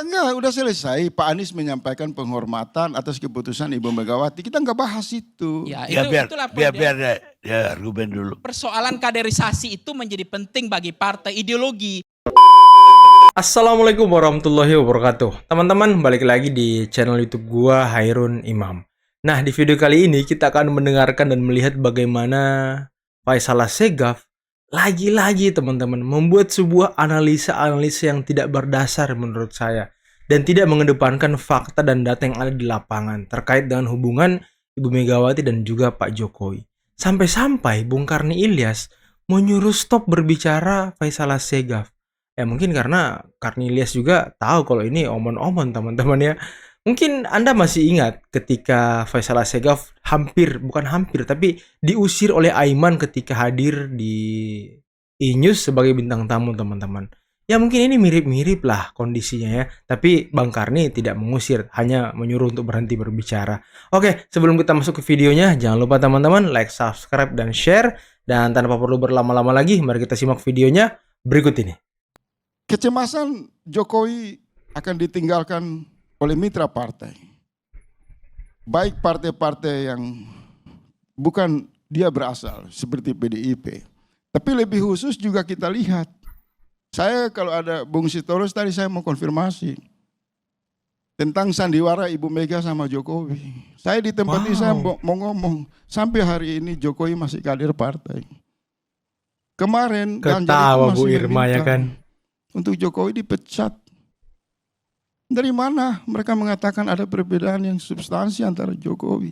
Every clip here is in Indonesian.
Enggak, udah selesai. Pak Anies menyampaikan penghormatan atas keputusan Ibu Megawati. Kita nggak bahas itu. Ya, Ya itulah biar poinnya. ya Ruben dulu. Persoalan kaderisasi itu menjadi penting bagi partai ideologi. Assalamualaikum warahmatullahi wabarakatuh. Teman-teman, balik lagi di channel YouTube gua, Hairun Imam. Nah, di video kali ini kita akan mendengarkan dan melihat bagaimana Faisal Assegaf lagi-lagi teman-teman membuat sebuah analisa-analisa yang tidak berdasar menurut saya dan tidak mengedepankan fakta dan data yang ada di lapangan terkait dengan hubungan Ibu Megawati dan juga Pak Jokowi. Sampai-sampai Bung Karni Ilyas menyuruh stop berbicara Faisal Assegaf. Ya mungkin karena Karni Ilyas juga tahu kalau ini omon-omon teman-teman ya. Mungkin Anda masih ingat ketika Faisal Assegaf bukan hampir, tapi diusir oleh Aiman ketika hadir di E-News sebagai bintang tamu teman-teman. Ya mungkin ini mirip-mirip lah kondisinya ya. Tapi Bang Karni tidak mengusir, hanya menyuruh untuk berhenti berbicara. Oke, sebelum kita masuk ke videonya, jangan lupa teman-teman like, subscribe, dan share. Dan tanpa perlu berlama-lama lagi, mari kita simak videonya berikut ini. Kecemasan Jokowi akan ditinggalkan oleh mitra partai. Baik partai-partai yang bukan dia berasal seperti PDIP. Tapi lebih khusus juga kita lihat. Saya kalau ada Bung Sitorus tadi saya mau konfirmasi tentang sandiwara Ibu Mega sama Jokowi. Saya di tempat ini saya mau ngomong sampai hari ini Jokowi masih kader partai. Kemarin ketawa Bu Irma ya kan. Untuk Jokowi dipecat. Dari mana mereka mengatakan ada perbedaan yang substansi antara Jokowi?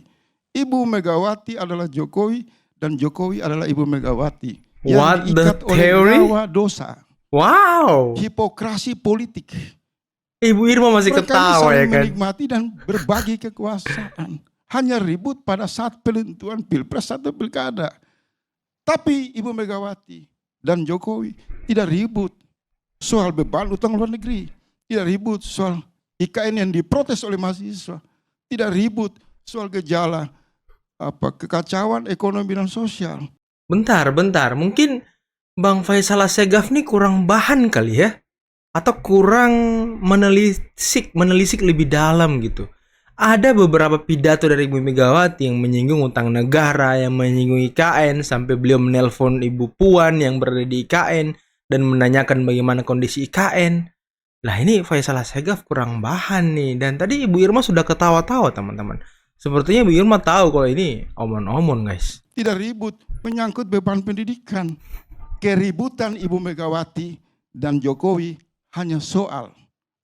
Ibu Megawati adalah Jokowi dan Jokowi adalah Ibu Megawati. What yang the diikat oleh theory? nyawa dosa. Wow. Hipokrasi politik. Ibu Irma masih mereka ketawa ya kan. menikmati dan berbagi kekuasaan. Hanya ribut pada saat penentuan pilpres atau pilkada. Tapi Ibu Megawati dan Jokowi tidak ribut soal beban utang luar negeri. Tidak ribut soal IKN yang diprotes oleh mahasiswa. Tidak ribut soal gejala kekacauan ekonomi dan sosial. Bentar. Mungkin Bang Faisal Assegaf nih kurang bahan kali ya? Atau kurang menelisik lebih dalam gitu. Ada beberapa pidato dari Ibu Megawati yang menyinggung utang negara, yang menyinggung IKN, sampai beliau menelpon Ibu Puan yang berada di IKN dan menanyakan bagaimana kondisi IKN. Lah ini Faisal Assegaf kurang bahan nih. Dan tadi Ibu Irma sudah ketawa-tawa teman-teman. Sepertinya Ibu Irma tahu kalau ini omon-omon guys. Tidak ribut menyangkut beban pendidikan. Keributan Ibu Megawati dan Jokowi hanya soal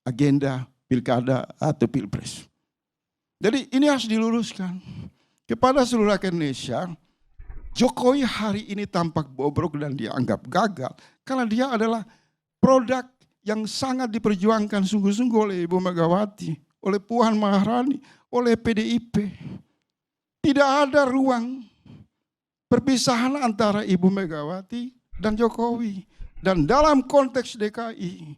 agenda pilkada atau pilpres. Jadi ini harus diluruskan kepada seluruh rakyat Indonesia. Jokowi hari ini tampak bobrok dan dianggap gagal karena dia adalah produk yang sangat diperjuangkan sungguh-sungguh oleh Ibu Megawati, oleh Puan Maharani, oleh PDIP. Tidak ada ruang perpisahan antara Ibu Megawati dan Jokowi. Dan dalam konteks DKI,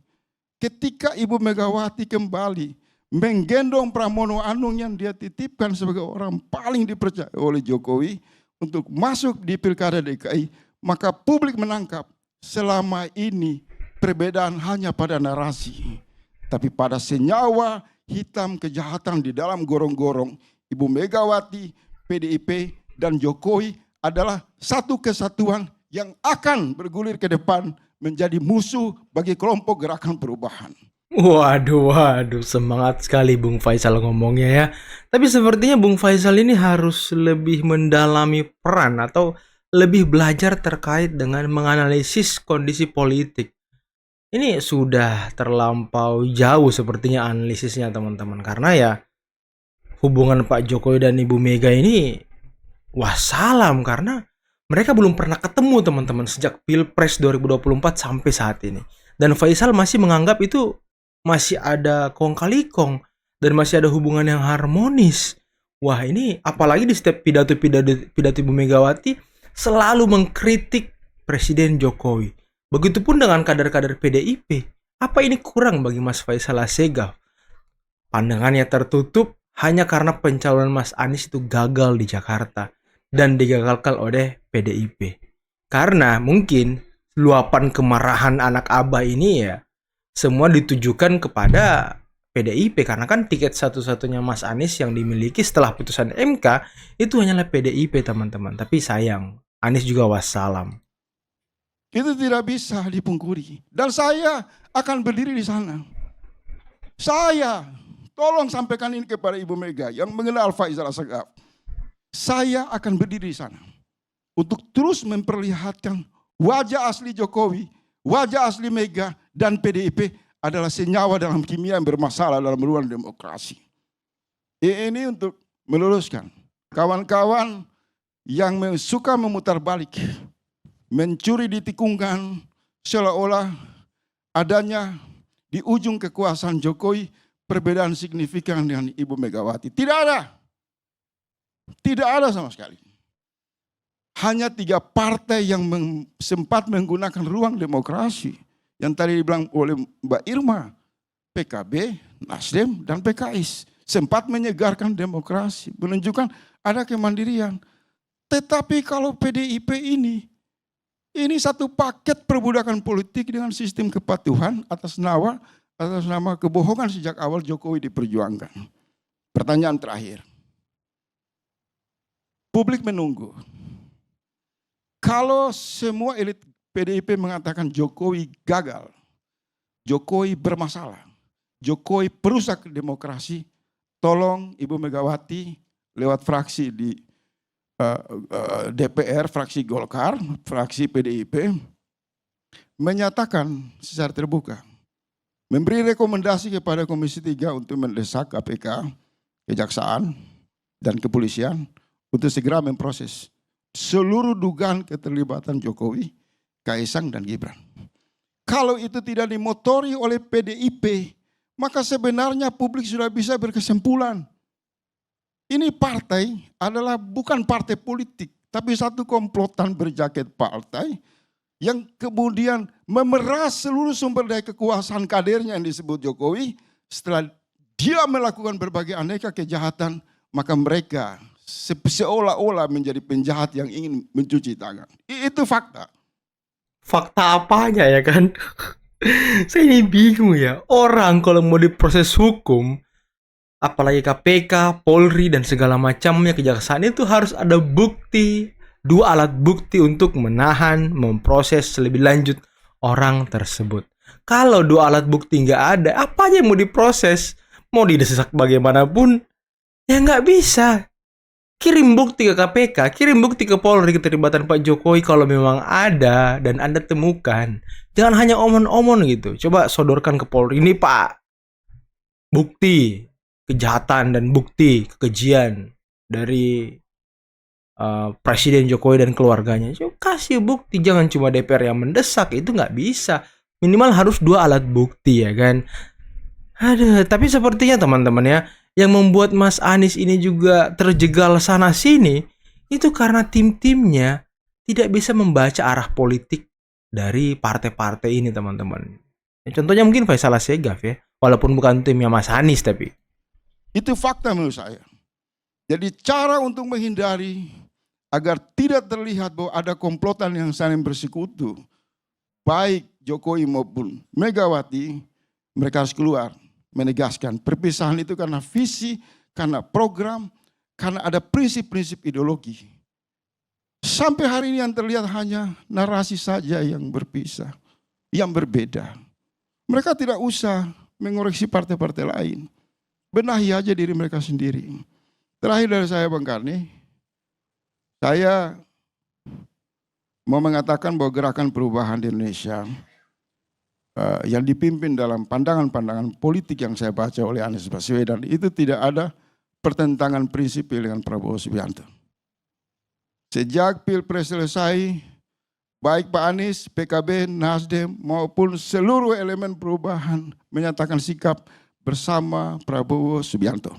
ketika Ibu Megawati kembali menggendong Pramono Anung yang dia titipkan sebagai orang paling dipercaya oleh Jokowi untuk masuk di Pilkada DKI, maka publik menangkap selama ini perbedaan hanya pada narasi, tapi pada senyawa hitam kejahatan di dalam gorong-gorong. Ibu Megawati, PDIP, dan Jokowi adalah satu kesatuan yang akan bergulir ke depan menjadi musuh bagi kelompok gerakan perubahan. Waduh, semangat sekali Bung Faisal ngomongnya ya. Tapi sepertinya Bung Faisal ini harus lebih mendalami peran atau lebih belajar terkait dengan menganalisis kondisi politik. Ini sudah terlampau jauh sepertinya analisisnya teman-teman. Karena ya hubungan Pak Jokowi dan Ibu Mega ini wassalam karena mereka belum pernah ketemu teman-teman sejak Pilpres 2024 sampai saat ini. Dan Faisal masih menganggap itu masih ada kong kali kong dan masih ada hubungan yang harmonis. Wah ini apalagi di setiap pidato Ibu Megawati selalu mengkritik Presiden Jokowi. Begitupun dengan kader-kader PDIP. Apa ini kurang bagi Mas Faisal Assegaf? Pandangannya tertutup hanya karena pencalonan Mas Anies itu gagal di Jakarta dan digagalkan oleh PDIP. Karena mungkin luapan kemarahan anak abah ini ya semua ditujukan kepada PDIP, karena kan tiket satu-satunya Mas Anies yang dimiliki setelah putusan MK itu hanyalah PDIP, teman-teman. Tapi sayang, Anies juga wassalam. Itu tidak bisa dipungkiri. Dan saya akan berdiri di sana. Saya, tolong sampaikan ini kepada Ibu Mega yang mengenal Faisal Assegaf. Saya akan berdiri di sana untuk terus memperlihatkan wajah asli Jokowi, wajah asli Mega, dan PDIP adalah senyawa dalam kimia yang bermasalah dalam ruang demokrasi. Ini untuk meluruskan kawan-kawan yang suka memutar balik, mencuri di tikungan seolah-olah adanya di ujung kekuasaan Jokowi perbedaan signifikan dengan Ibu Megawati. Tidak ada. Tidak ada sama sekali. Hanya 3 partai yang sempat menggunakan ruang demokrasi. Yang tadi dibilang oleh Mbak Irma, PKB, Nasdem, dan PKS. Sempat menyegarkan demokrasi, menunjukkan ada kemandirian. Tetapi kalau PDIP ini satu paket perbudakan politik dengan sistem kepatuhan atas nama kebohongan sejak awal Jokowi diperjuangkan. Pertanyaan terakhir. Publik menunggu. Kalau semua elit PDIP mengatakan Jokowi gagal, Jokowi bermasalah, Jokowi perusak demokrasi, tolong Ibu Megawati lewat fraksi di DPR, fraksi Golkar, fraksi PDIP, menyatakan secara terbuka, memberi rekomendasi kepada Komisi 3 untuk mendesak KPK, Kejaksaan, dan Kepolisian untuk segera memproses seluruh dugaan keterlibatan Jokowi, Kaisang, dan Gibran. Kalau itu tidak dimotori oleh PDIP, maka sebenarnya publik sudah bisa berkesimpulan. Ini partai adalah bukan partai politik, tapi satu komplotan berjaket partai yang kemudian memeras seluruh sumber daya kekuasaan kadernya yang disebut Jokowi. Setelah dia melakukan berbagai aneka kejahatan, maka mereka seolah-olah menjadi penjahat yang ingin mencuci tangan. Itu fakta. Fakta apanya ya kan? Saya ini bingung ya. Orang kalau mau diproses hukum, apalagi KPK, Polri, dan segala macamnya, kejaksaan, itu harus ada bukti, 2 alat bukti untuk menahan, memproses lebih lanjut orang tersebut. Kalau 2 alat bukti nggak ada, apa aja yang mau diproses? Mau didesak bagaimanapun, ya nggak bisa. Kirim bukti ke KPK, kirim bukti ke Polri keterlibatan Pak Jokowi kalau memang ada dan Anda temukan. Jangan hanya omon-omon gitu. Coba sodorkan ke Polri, ini Pak, bukti kejahatan dan bukti kekejian dari Presiden Jokowi dan keluarganya. Coba kasih bukti, jangan cuma DPR yang mendesak, itu nggak bisa. Minimal harus 2 alat bukti ya kan. Aduh, tapi sepertinya teman-teman ya, yang membuat Mas Anies ini juga terjegal sana sini, itu karena tim-timnya tidak bisa membaca arah politik dari partai-partai ini, teman-teman. Contohnya mungkin Faisal Assegaf ya, walaupun bukan timnya Mas Anies tapi. Itu fakta menurut saya. Jadi cara untuk menghindari agar tidak terlihat bahwa ada komplotan yang saling bersekutu, baik Jokowi maupun Megawati, mereka harus keluar menegaskan perpisahan itu karena visi, karena program, karena ada prinsip-prinsip ideologi. Sampai hari ini yang terlihat hanya narasi saja yang berpisah, yang berbeda. Mereka tidak usah mengoreksi partai-partai lain. Benahi aja diri mereka sendiri. Terakhir dari saya Bang Karni, saya mau mengatakan bahwa gerakan perubahan di Indonesia yang dipimpin dalam pandangan-pandangan politik yang saya baca oleh Anies Baswedan itu tidak ada pertentangan prinsip dengan Prabowo Subianto. Sejak Pilpres selesai, baik Pak Anies, PKB, Nasdem maupun seluruh elemen perubahan menyatakan sikap bersama Prabowo Subianto.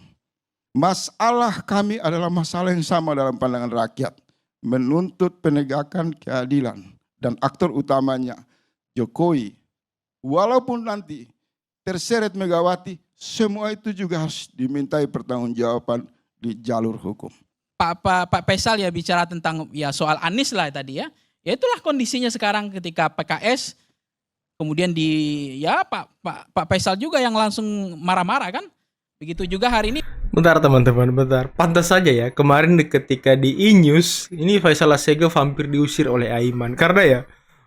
Masalah kami adalah masalah yang sama dalam pandangan rakyat, menuntut penegakan keadilan dan aktor utamanya Jokowi. Walaupun nanti terseret Megawati, semua itu juga harus dimintai pertanggungjawaban di jalur hukum. Pak Faisal ya bicara tentang ya soal Anies lah tadi ya. Ya itulah kondisinya sekarang ketika PKS Kemudian Pak Faisal juga yang langsung marah-marah kan. Begitu juga hari ini. Bentar teman-teman, bentar. Pantas saja ya, kemarin ketika di E-News, ini Faisal Assegaf hampir diusir oleh Aiman. Karena ya,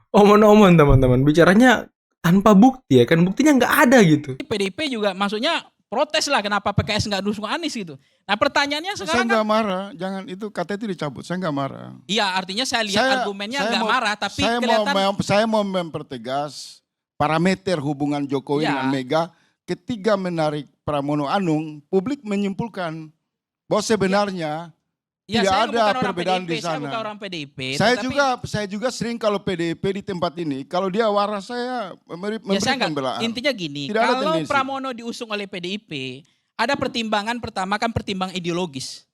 omon-omon teman-teman, bicaranya tanpa bukti ya kan, buktinya nggak ada gitu. PDIP juga maksudnya protes lah kenapa PKS nggak dukung Anies gitu. Nah pertanyaannya Saya sekarang nggak marah, jangan itu kata itu dicabut. Saya nggak marah. iya artinya saya lihat argumennya nggak marah, tapi kelihatan saya mau mempertegas parameter hubungan Jokowi Iya. dengan Mega. Ketika menarik Pramono Anung, publik menyimpulkan bahwa sebenarnya ya, tidak saya ada bukan orang perbedaan PDIP, di Saya sana. bukan orang PDIP. Saya tetapi- juga sering kalau PDIP di tempat ini, kalau dia waras saya Ya saya memberikan enggak, pembelaan. intinya gini, Tidak ada kalau tendensi. Pramono diusung oleh PDIP, ada pertimbangan pertama kan pertimbangan ideologis.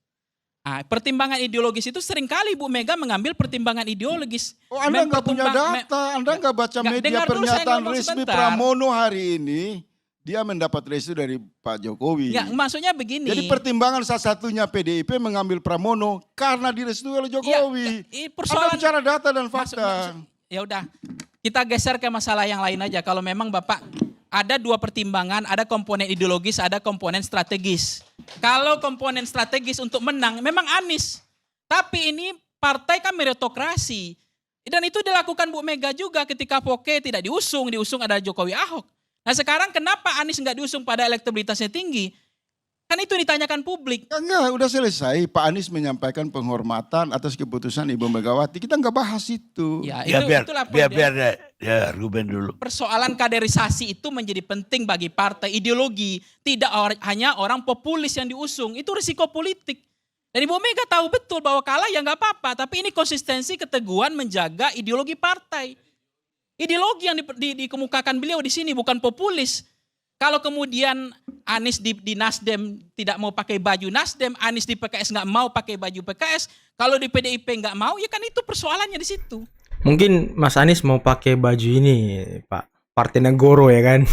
Nah, pertimbangan ideologis itu seringkali Bu Mega mengambil pertimbangan ideologis. Oh, Anda nggak punya Mempertimbang- data, Anda nggak baca Nggak, media dengar dulu saya pernyataan ngomong resmi sebentar. Pramono hari ini, dia mendapat restu dari Pak Jokowi. Ya, maksudnya begini. Jadi pertimbangan salah satunya PDIP mengambil Pramono karena direstui oleh Jokowi. Ini Anda persoalan bicara data dan Maksud- fakta. ya udah, kita geser ke masalah yang lain aja. Kalau memang Bapak ada dua pertimbangan, ada komponen ideologis, ada komponen strategis. Kalau komponen strategis untuk menang, memang Anies. Tapi ini partai kan meritokrasi. Dan itu dilakukan Bu Mega juga ketika Poke tidak diusung ada Jokowi Ahok. Nah sekarang kenapa Anies nggak diusung pada elektabilitasnya tinggi? Kan itu ditanyakan publik. Enggak, udah selesai. Pak Anies menyampaikan penghormatan atas keputusan Ibu Megawati. Kita nggak bahas itu. Ya, Ya itulah biar poinnya. ya Ruben dulu. Persoalan kaderisasi itu menjadi penting bagi partai ideologi. Tidak hanya orang populis yang diusung. Itu risiko politik. Dan Ibu Mega tahu betul bahwa kalah ya nggak apa-apa. Tapi ini konsistensi keteguhan menjaga ideologi partai. Ideologi yang dikemukakan beliau di sini bukan populis. Kalau kemudian Anies di Nasdem tidak mau pakai baju Nasdem, Anies di PKS nggak mau pakai baju PKS, kalau di PDIP nggak mau, ya kan itu persoalannya di situ. Mungkin Mas Anies mau pakai baju ini, Pak. Partai Negoro ya kan?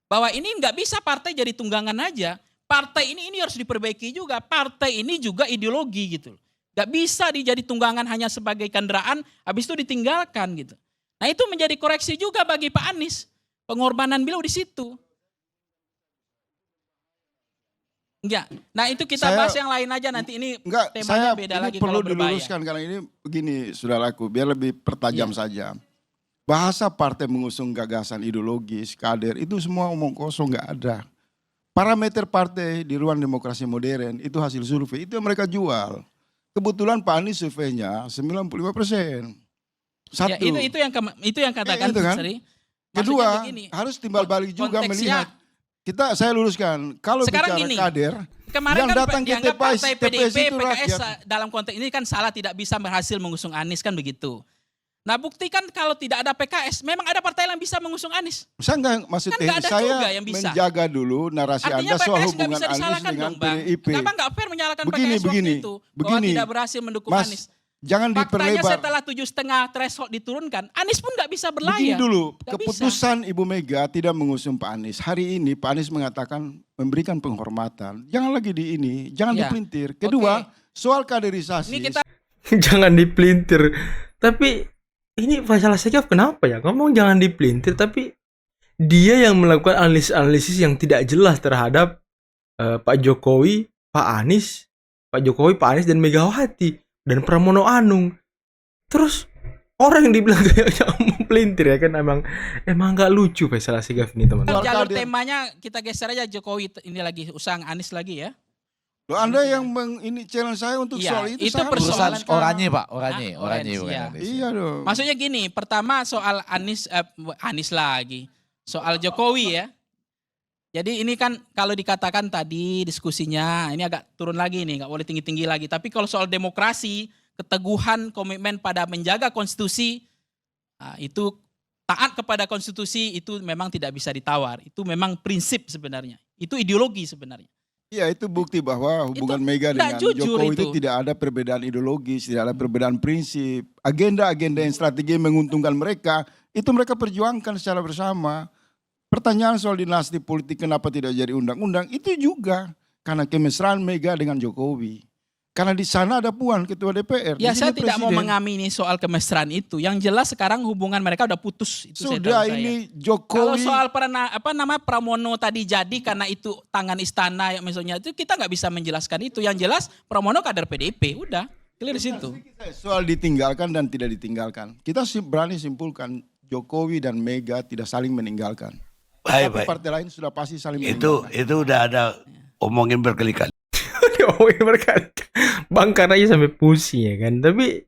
Bahwa ini nggak bisa partai jadi tunggangan aja. Partai ini harus diperbaiki juga. Partai ini juga ideologi gitu. Nggak bisa dijadi tunggangan hanya sebagai kendaraan, habis itu ditinggalkan gitu. Nah itu menjadi koreksi juga bagi Pak Anies. Pengorbanan beliau di situ. Enggak. Nah itu kita bahas yang lain aja nanti ini Enggak, temanya saya beda ini lagi perlu kalau berbahaya. diluruskan karena ini begini saudaraku, biar lebih pertajam Iya. saja. Bahasa partai mengusung gagasan ideologis, kader, itu semua omong kosong nggak ada. Parameter partai di ruang demokrasi modern itu hasil survei, itu yang mereka jual. Kebetulan Pak Anies surveinya 95%. Satu. Ya, itu yang katakan itu kan. Seri. Maksudnya Kedua, begini, harus timbal balik juga konteksnya- melihat. Saya luruskan, kalau Sekarang bicara gini, kader, kemarin yang kan datang ke dianggap TPS partai PDIP, itu PKS rakyat. dalam konteks ini kan salah tidak bisa berhasil mengusung Anies kan begitu. Nah buktikan kalau tidak ada PKS, memang ada partai yang bisa mengusung Anies. Saya nggak maksud Kan nggak ada saya juga yang bisa. menjaga dulu narasi Artinya Anda soal PKS nggak hubungan bisa Anies disalahkan dengan dong Bang. PDIP. Kenapa nggak fair menyalahkan Begini, PKS waktu begini, itu? Bahwa begini. tidak berhasil mendukung Mas, Anies. jangan Faktanya diperlebar. setelah 7,5 threshold diturunkan, Anies pun nggak bisa berlayar. Begini dulu, Nggak keputusan Ibu Mega tidak mengusung Pak Anies. Hari ini Pak Anies mengatakan memberikan penghormatan. Jangan lagi di ini, jangan Ya. dipelintir. Kedua, soal kaderisasi. Ini kita Jangan dipelintir. Tapi ini Faisal Assegaf kenapa ya? Ngomong jangan dipelintir, tapi dia yang melakukan analisis yang tidak jelas terhadap Pak Jokowi, Pak Anies, Pak Jokowi, Pak Anies dan Megawati dan Pramono Anung. Terus orang yang dibilang kayak pelintir ya kan emang nggak lucu Faisal Assegaf ini teman-teman. Soal jalur kader. temanya kita geser aja Jokowi ini lagi usang Anies lagi ya. Loh, Anda yang ini challenge saya untuk Iya, soal itu. itu saya persoalan harus Urusan jelaskan. oranye Pak, Ah, oranye oranye, bukan iya. Indonesia. Iya dong. Maksudnya gini, pertama soal Anies lagi. Soal Jokowi ya. Jadi ini kan kalau dikatakan tadi diskusinya, ini agak turun lagi nih, nggak boleh tinggi-tinggi lagi. Tapi kalau soal demokrasi, keteguhan, komitmen pada menjaga konstitusi, itu taat kepada konstitusi itu memang tidak bisa ditawar. Itu memang prinsip sebenarnya. Itu ideologi sebenarnya. Iya, itu bukti bahwa hubungan Itu Mega tidak dengan jujur Jokowi itu itu. tidak ada perbedaan ideologis, tidak ada perbedaan prinsip. Agenda-agenda yang strategi menguntungkan mereka, itu mereka perjuangkan secara bersama. Pertanyaan soal dinasti politik kenapa tidak jadi undang-undang, itu juga karena kemesraan Mega dengan Jokowi. Karena di sana ada Puan ketua DPR. Ya di saya sini tidak mau presiden. mengamini soal kemesraan itu. Yang jelas sekarang hubungan mereka udah putus. Itu saya Sudah tahu ini Kalau Jokowi. soal Pramono tadi jadi karena itu tangan istana yang misalnya itu kita nggak bisa menjelaskan itu. Yang jelas Pramono kader PDIP, udah clear di situ. Soal ditinggalkan dan tidak ditinggalkan. Kita berani simpulkan Jokowi dan Mega tidak saling meninggalkan. Baik, Tapi baik. partai lain sudah pasti saling Itu meninggalkan. udah ada omongin berkali-kali. Diomongin berkali. Bang karena aja sampai pusing ya kan. Tapi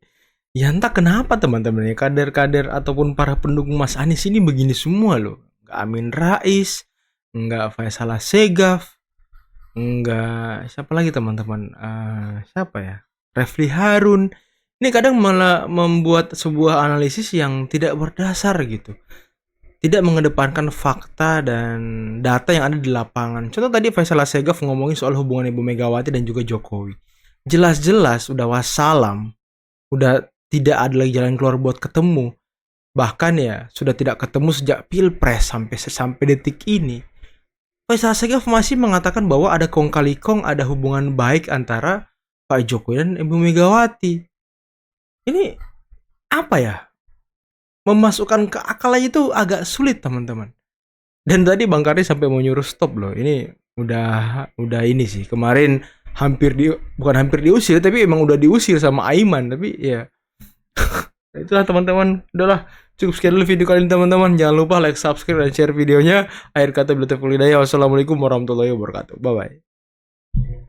ya entah kenapa teman-teman ya, kader-kader ataupun para pendukung Mas Anies ini begini semua loh. Nggak Amin Rais, nggak Faisal Assegaf, nggak siapa lagi teman-teman. Siapa ya? Refli Harun. Ini kadang malah membuat sebuah analisis yang tidak berdasar gitu. Tidak mengedepankan fakta dan data yang ada di lapangan. Contoh tadi Faisal Assegaf ngomongin soal hubungan Ibu Megawati dan juga Jokowi. Jelas-jelas udah wassalam, udah tidak ada lagi jalan keluar buat ketemu. Bahkan ya sudah tidak ketemu sejak Pilpres sampai detik ini. Faisal Assegaf masih mengatakan bahwa ada kong kali kong, ada hubungan baik antara Pak Jokowi dan Ibu Megawati. Ini apa ya? Memasukkan ke akal aja itu agak sulit teman-teman. Dan tadi Bang Karni sampai mau nyuruh stop loh. Ini udah ini sih. Kemarin bukan hampir diusir, tapi emang udah diusir sama Aiman. Tapi ya itulah teman-teman. Udahlah, cukup sekian dulu video kali ini teman-teman. Jangan lupa like, subscribe, dan share videonya. Akhir kata, bila taufiq wal hidayah. Wassalamualaikum warahmatullahi wabarakatuh. Bye bye.